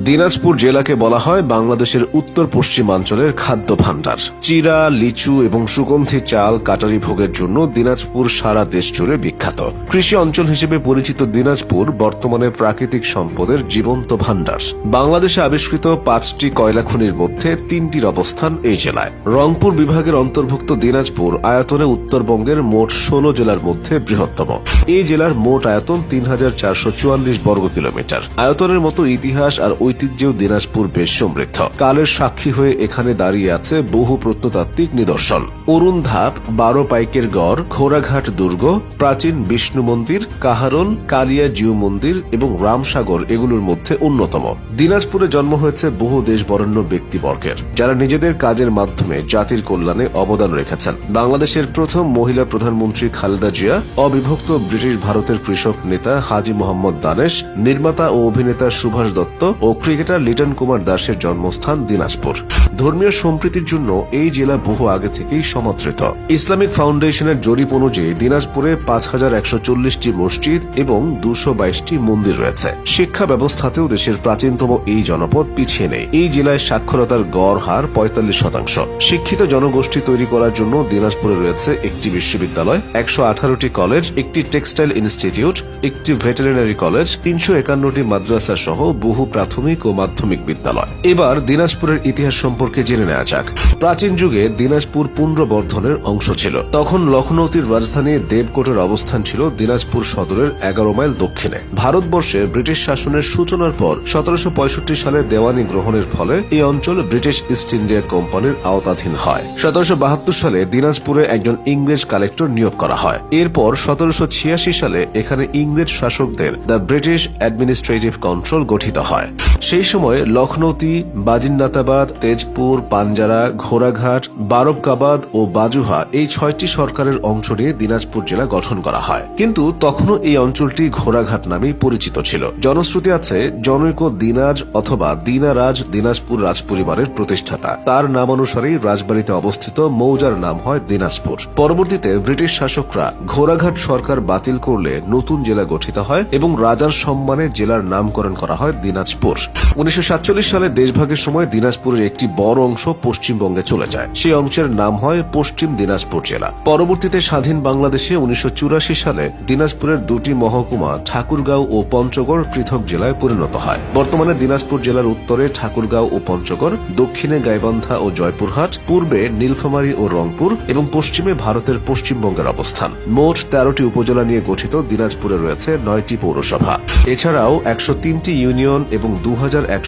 দিনাজপুর জেলাকে বলা হয় বাংলাদেশের উত্তর পশ্চিমাঞ্চলের খাদ্য ভাণ্ডার। চিরা, লিচু এবং সুগন্ধি চাল কাটারি ভোগের জন্য দিনাজপুর সারা দেশ জুড়ে বিখ্যাত। কৃষি অঞ্চল হিসেবে পরিচিত দিনাজপুর বর্তমানে প্রাকৃতিক সম্পদের জীবন্ত ভাণ্ডার। বাংলাদেশে আবিষ্কৃত 5টি কয়লা খনির মধ্যে 3টির অবস্থান এই জেলায়। রংপুর বিভাগের অন্তর্ভুক্ত দিনাজপুর আয়তনে উত্তরবঙ্গের মোট 16 জেলার মধ্যে বৃহত্তম। এই জেলার মোট আয়তন 3444 বর্গ কিলোমিটার। আয়তনের মতো ইতিহাস আর ঐতিহ্যেও দিনাজপুর বেশ সমৃদ্ধ। কালের সাক্ষী হয়ে এখানে দাঁড়িয়ে আছে বহু প্রত্নতাত্ত্বিক নিদর্শন। অরুণ ধাপ, 12 পাইকের গড়, ঘোড়াঘাট দুর্গ, প্রাচীন বিষ্ণু মন্দির, কাহারোল, কালিয়া জিউ মন্দির এবং রামসাগর এগুলোর মধ্যে অন্যতম। দিনাজপুরে জন্ম হয়েছে বহু দেশ বরেণ্য ব্যক্তিবর্গের, যারা নিজেদের কাজের মাধ্যমে জাতির কল্যাণে অবদান রেখেছেন। বাংলাদেশের প্রথম মহিলা প্রধানমন্ত্রী খালেদা জিয়া, অবিভক্ত ব্রিটিশ ভারতের কৃষক নেতা হাজী মোহাম্মদ দানেশ, নির্মাতা ও অভিনেতা সুভাষ দত্ত ও ক্রিকেটার লিটন কুমার দাসের জন্মস্থান দিনাজপুর। ধর্মীয় সম্প্রীতির জন্য এই জেলা বহু আগে থেকেই সমাদৃত। ইসলামিক ফাউন্ডেশনের জরিপ অনুযায়ী দিনাজপুরে 5140টি মসজিদ এবং 222টি মন্দির রয়েছে। শিক্ষা ব্যবস্থাতেও দেশের প্রাচীনতম এই জনপদ পিছিয়ে নেই। এই জেলায় সাক্ষরতার গড় হার 45%। শিক্ষিত জনগোষ্ঠী তৈরি করার জন্য দিনাজপুরে রয়েছে একটি বিশ্ববিদ্যালয়, 118টি কলেজ, একটি টেক্সটাইল ইনস্টিটিউট, একটি ভেটেরিনারি কলেজ, 351টি মাদ্রাসা সহ বহু প্রাথমিক ও মাধ্যমিক বিদ্যালয়। এবার দিনাজপুরের ইতিহাস সম্পর্কে জেনে নেওয়া যাক। প্রাচীন যুগে দিনাজপুর পুন্ড্রবর্ধনের অংশ ছিল। তখন লখনৌতির রাজধানী দেবকোটের অবস্থান ছিল দিনাজপুর সদরের 11 মাইল দক্ষিণে। ভারতবর্ষে ব্রিটিশ শাসনের সূচনার পর 1765 সালে দেওয়ানি গ্রহণের ফলে এই অঞ্চল ব্রিটিশ ইস্ট ইন্ডিয়া কোম্পানির আওতাধীন হয়। 1772 সালে দিনাজপুরে একজন ইংরেজ কালেক্টর নিয়োগ করা হয়। এরপর 1786 সালে এখানে ইংরেজ শাসকদের দ্য ব্রিটিশ অ্যাডমিনিস্ট্রেটিভ কন্ট্রোল গঠিত হয়। সেই সময় লখনৌতি, বাজিন্দাতাবাদ, তেজপুর, পাঞ্জারা, ঘোড়াঘাট, বারবকাবাদ ও বাজুহা এই 6টি সরকারের অংশ নিয়ে দিনাজপুর জেলা গঠন করা হয়। কিন্তু তখনও এই অঞ্চলটি ঘোড়াঘাট নামেই পরিচিত ছিল। জনশ্রুতি আছে জনৈক দিনাজ অথবা দিনারাজ দিনাজপুর রাজপরিবারের প্রতিষ্ঠাতা। তার নামানুসারেই রাজবাড়িতে অবস্থিত মৌজার নাম হয় দিনাজপুর। পরবর্তীতে ব্রিটিশ শাসকরা ঘোড়াঘাট সরকার বাতিল করলে নতুন জেলা গঠিত হয় এবং রাজার সম্মানে জেলার নামকরণ করা হয় দিনাজপুর। 1947 সালে দেশভাগের সময় দিনাজপুরের একটি বড় অংশ পশ্চিমবঙ্গে চলে যায়। সেই অংশের নাম হয় পশ্চিম দিনাজপুর জেলা। পরবর্তীতে স্বাধীন বাংলাদেশে 1984 সালে দিনাজপুরের 2টি মহকুমা ঠাকুরগাঁও ও পঞ্চগড় পৃথক জেলায় পরিণত হয়। বর্তমানে দিনাজপুর জেলার উত্তরে ঠাকুরগাঁও ও পঞ্চগড়, দক্ষিণে গাইবান্ধা ও জয়পুরহাট, পূর্বে নীলফামারী ও রংপুর এবং পশ্চিমে ভারতের পশ্চিমবঙ্গের অবস্থান। মোট 13টি উপজেলা নিয়ে গঠিত দিনাজপুরে রয়েছে 9টি পৌরসভা। এছাড়াও 103টি ইউনিয়ন এবং 2100